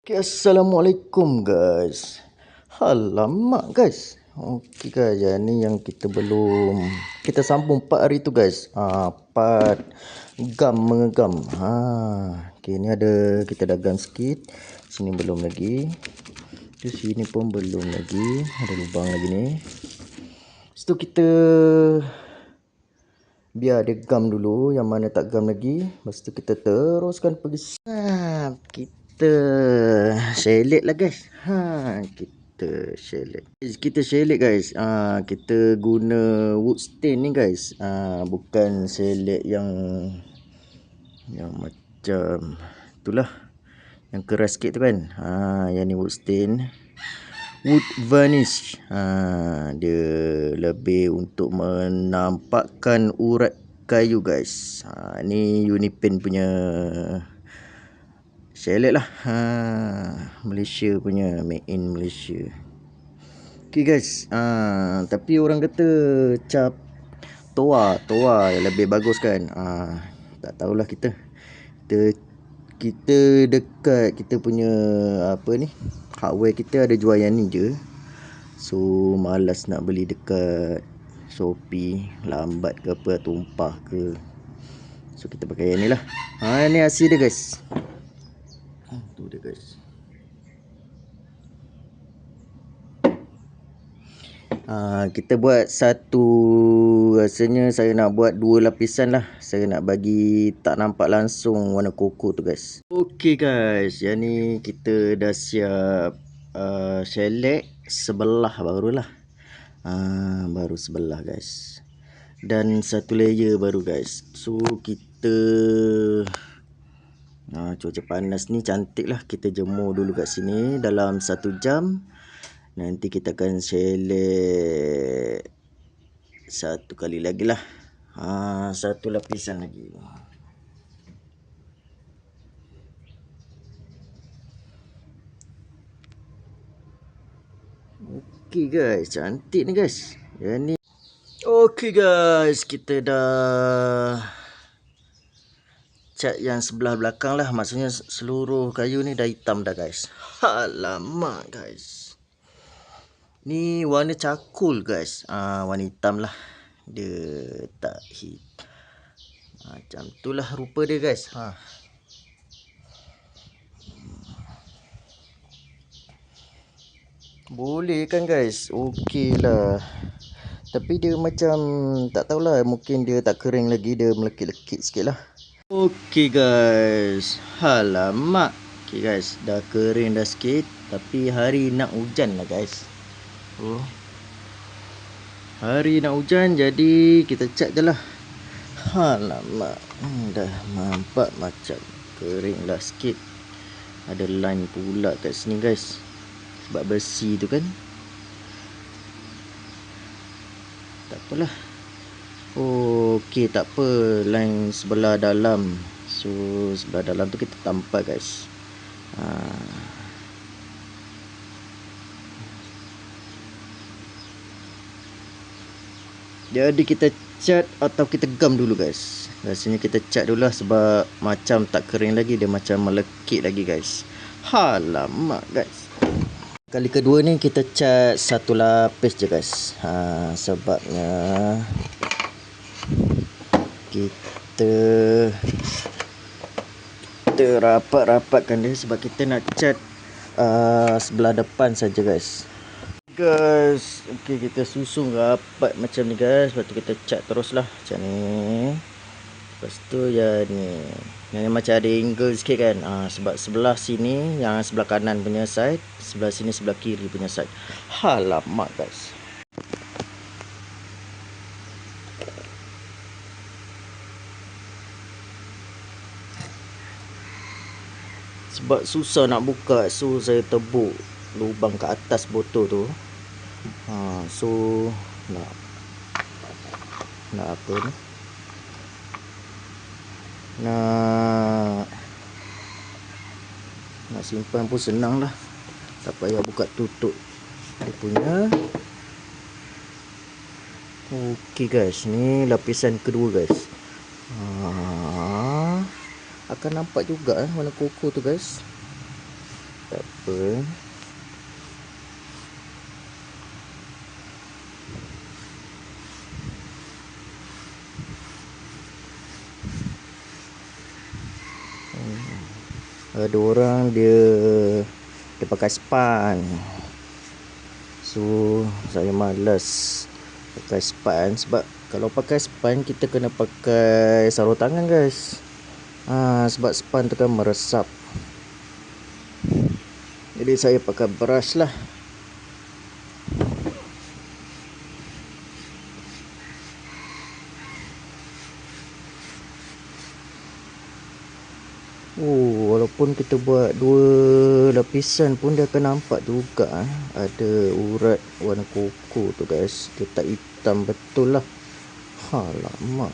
Okay, Assalamualaikum guys. Alamak guys. Okay guys, ni yang kita sambung part hari tu guys. Part gam mengegam. Okay, ni kita dah gam sikit. Sini belum lagi. Di sini pun belum lagi. Ada lubang lagi ni. Lepas tu kita biar dia gam dulu. Yang mana tak gam lagi. Lepas tu kita teruskan pergi. Kita shellac lah guys. Kita shellac guys. Kita guna wood stain ni guys. Bukan shellac yang macam itulah, yang keras sikit tu kan. Yang ni wood stain, wood varnish. Dia lebih untuk menampakkan urat kayu guys. Ni Unipaint punya shellac lah. Malaysia punya, made in Malaysia. Okay guys, tapi orang kata cap toa yang lebih bagus kan. Tak tahulah kita dekat kita punya hardware kita ada jual yang ni je. So malas nak beli dekat Shopee, lambat ke apa, tumpah ke. So kita pakai yang ni lah. Ni hasil dia guys. Tu dia guys. Kita buat satu, rasanya saya nak buat 2 lapisan lah. Saya nak bagi tak nampak langsung warna koko tu guys. Okay guys, yang ni kita dah siap shellac sebelah barulah. Baru sebelah guys. Dan satu layer baru guys. So kita cuaca panas ni cantik lah. Kita jemur dulu kat sini dalam 1 jam. Nanti kita akan shellac satu kali lagi lah. Satu lapisan lagi. Okay guys, cantik ni guys. Yang ni. Okay guys, kita dah cat yang sebelah belakang lah. Maksudnya seluruh kayu ni dah hitam dah guys. Alamak guys. Ni warna cakul guys. Warna hitam lah. Dia tak hit. Macam tu lah rupa dia guys. Boleh kan guys. Okey lah. Tapi dia macam tak tahulah. Mungkin dia tak kering lagi. Dia melekit-lekit sikit lah. Okey guys. Alamak. Okey guys. Dah kering dah sikit. Tapi hari nak hujan lah guys. Hari nak hujan, jadi kita cat je lah. Alamak, dah nampak macam kering lah sikit. Ada line pula kat sini guys, sebab besi tu kan. Tak apalah. Okey, tak apa. Line sebelah dalam. So sebelah dalam tu kita tampal guys. Jadi kita cat atau kita gam dulu guys. Rasanya kita cat dulu lah, sebab macam tak kering lagi. Dia macam melekit lagi guys. Alamak guys. Kali kedua ni kita cat satu lapis je guys. Sebabnya kita rapat-rapatkan dia. Sebab kita nak cat sebelah depan saja guys. Guys, okey, kita susun rapat macam ni guys. Lepas tu kita cat terus lah macam ni. Lepas tu yang ni, yang macam ada angle sikit kan. Sebab sebelah sini, yang sebelah kanan punya side, sebelah sini sebelah kiri punya side. Alamak guys. Sebab susah nak buka, so saya tebuk lubang kat atas botol tu. So nak apa ni, nak simpan pun senang lah. Tak payah buka tutup dia punya. Okey guys, ni lapisan kedua guys. Akan nampak juga warna koko tu guys. Tak apa. Ada orang dia pakai span. So saya malas pakai span, sebab kalau pakai span kita kena pakai sarung tangan guys. Sebab span tu kan meresap. Jadi saya pakai brush lah. Walaupun kita buat 2 lapisan pun dia akan nampak juga ada urat warna koko tu guys. Dia tak hitam betul lah. Alamak.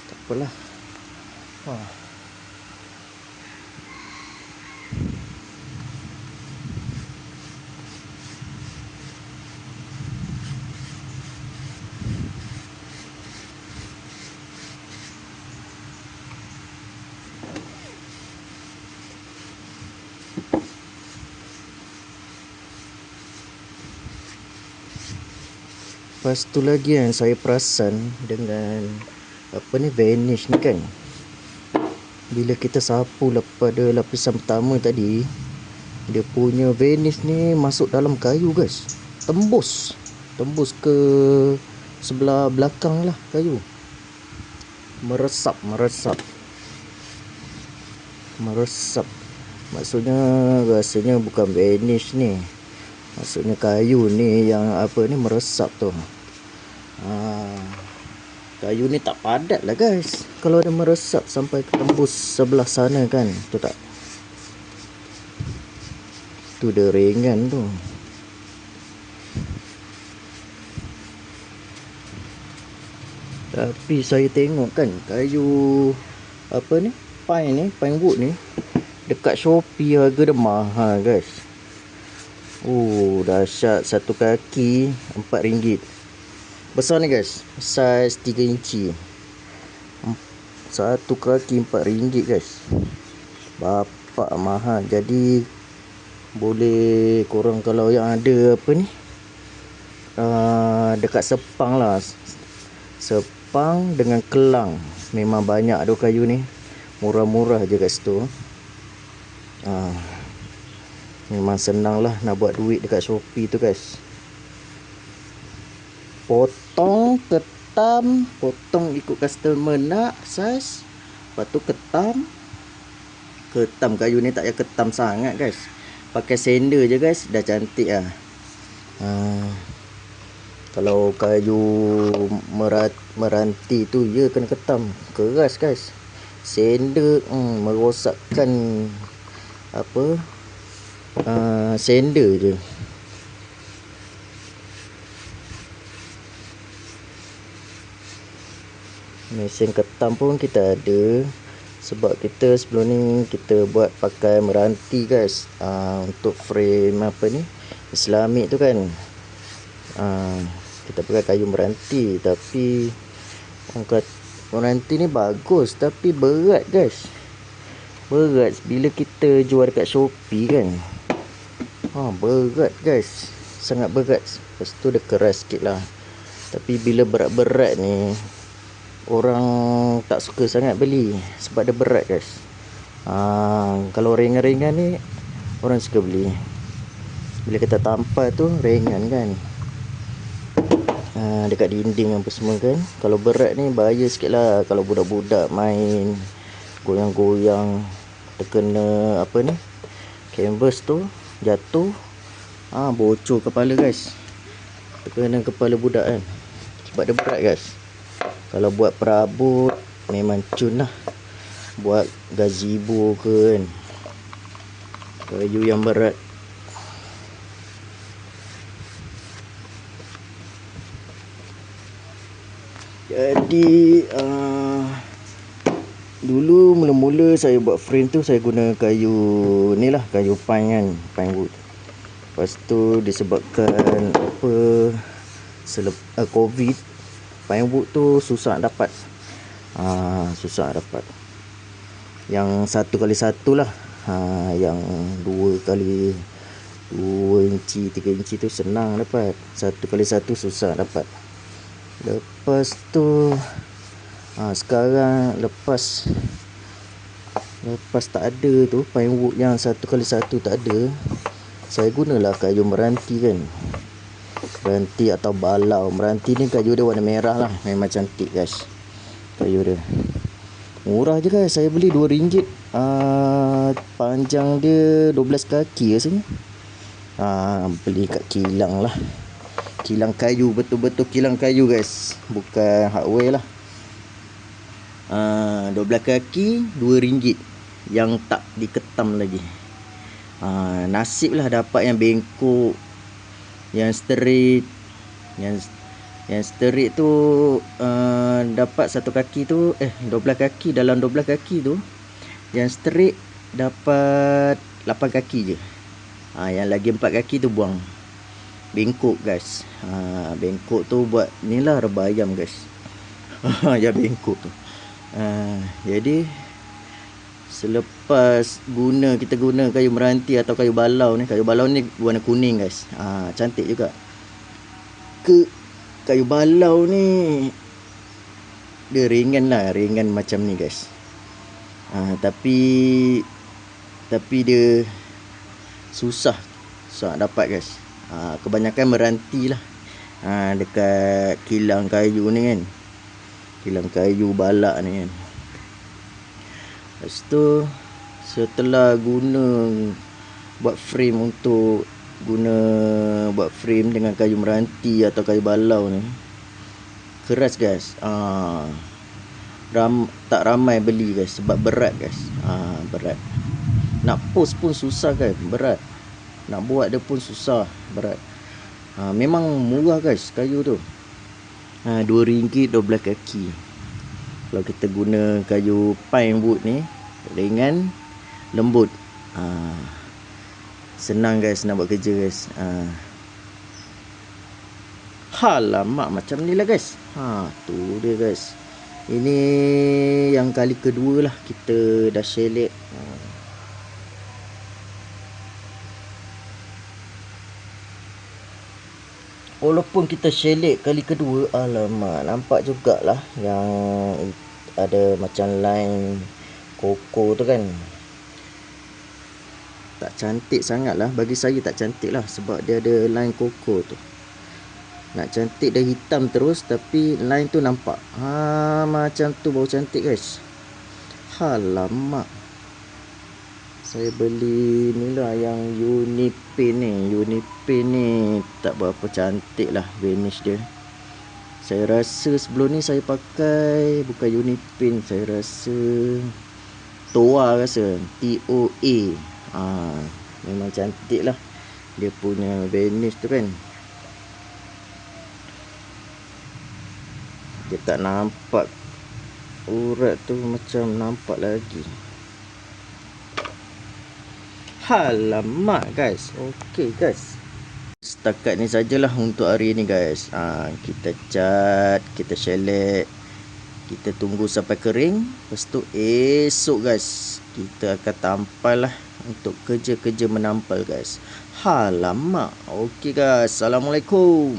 Tak apalah. Lepas tu lagi yang saya perasan dengan varnish ni kan, bila kita sapu pada lapisan pertama tadi, dia punya varnish ni masuk dalam kayu guys. Tembus ke sebelah belakang lah kayu. Meresap. Maksudnya rasanya bukan varnish ni, maksudnya kayu ni yang meresap tu. Kayu ni tak padat lah guys kalau dia meresap sampai tembus sebelah sana kan. Tu tak, tu dia ringan tu. Tapi saya tengok kan kayu pine wood ni dekat Shopee harga dia mahal guys. Dahsyat. Satu kaki RM4. Besar ni guys, saiz 3 inci. Satu kaki RM4 guys. Bapak mahal. Jadi boleh korang kalau yang ada dekat Sepang lah, Sepang dengan Kelang, memang banyak ada kayu ni. Murah-murah je kat situ. Memang senang lah nak buat duit dekat Shopee tu guys. Potong, ketam, potong ikut customer nak saiz. Lepas tu ketam kayu ni tak payah ketam sangat guys. Pakai sander je guys, dah cantik lah. Kalau kayu meranti tu je kena ketam keras guys. Sander merosakkan sander je. Mesin ketam pun kita ada, sebab kita sebelum ni kita buat pakai meranti guys. Untuk frame Islamik tu kan, kita pakai kayu meranti. Tapi orang kata meranti ni bagus tapi berat guys. Berat bila kita jual dekat Shopee kan. Berat guys, sangat berat. Lepas tu dia keras sikit lah. Tapi bila berat-berat ni, orang tak suka sangat beli sebab dia berat guys. Kalau ringan-ringan ni orang suka beli. Bila kita tampal tu ringan kan, dekat dinding apa semua kan. Kalau berat ni bahaya sikit lah. Kalau budak-budak main goyang-goyang, terkena canvas tu jatuh, bocor kepala guys. Terkena kepala budak kan, sebab dia berat guys. Kalau buat perabot memang cun lah. Buat gazebo ke kan, kayu yang berat. Jadi dulu mula-mula saya buat frame tu, saya guna kayu ni lah, kayu pine kan, pine wood. Lepas tu disebabkan Covid, pine wood tu susah nak dapat. Yang 1x1 lah. Yang 2 kali 2 inci 3 inci tu senang dapat, 1 kali 1 susah dapat. Lepas tu sekarang lepas tak ada tu pine wood yang 1 kali 1 tak ada, saya gunalah kayu meranti kan, meranti atau balau. Meranti ni kayu dia warna merah lah, memang cantik guys. Kayu dia murah je guys, saya beli RM2. Panjang dia 12 kaki rasanya. Beli kat kilang lah, kilang kayu, betul-betul kilang kayu guys, bukan hardware lah. 12 kaki RM2 yang tak diketam lagi. Nasib lah dapat yang bengkok, yang straight. Yang straight tu dapat 1 kaki tu 12 kaki. Dalam 12 kaki tu yang straight dapat 8 kaki je. Yang lagi 4 kaki tu buang. Bengkok guys. Bengkok tu buat ni lah rebayam guys. Ya bengkok tu. Jadi selepas kita guna kayu meranti atau kayu balau ni. Kayu balau ni warna kuning guys. Cantik juga. Kayu balau ni dia ringan lah, ringan macam ni guys. Tapi dia susah dapat guys. Kebanyakan meranti lah dekat kilang kayu ni kan, kilang kayu balak ni kan. Lepas tu setelah buat frame buat frame dengan kayu meranti atau kayu balau ni, keras guys. Tak ramai beli guys sebab berat guys. Berat. Nak post pun susah kan, berat. Nak buat dia pun susah, berat. Memang murah guys kayu tu. RM2 12 kaki. Kalau kita guna kayu pine wood ni, ringan, lembut. Senang guys nak buat kerja guys. Alamak, macam ni lah guys. Tu dia guys. Ini yang kali kedua lah kita dah shellac. Walaupun kita shellac kali kedua, alamak, nampak jugalah yang ada macam line koko tu kan. Tak cantik sangat lah, bagi saya tak cantik lah, sebab dia ada line koko tu. Nak cantik dia hitam terus, tapi line tu nampak. Macam tu baru cantik guys. Alamak, saya beli ni lah yang Unipin ni tak berapa cantik lah varnish dia. Saya rasa sebelum ni saya pakai bukan Unipin, saya rasa Toa rasa, TOA. Memang cantik lah dia punya varnish tu kan. Dia tak nampak urat tu, macam nampak lagi. Alamak guys. Okey guys, setakat ni sajalah untuk hari ni guys. Kita cat, kita shellac, kita tunggu sampai kering. Lepas tu esok guys kita akan tampal lah untuk kerja-kerja menampal guys. Alamak. Okey guys, Assalamualaikum.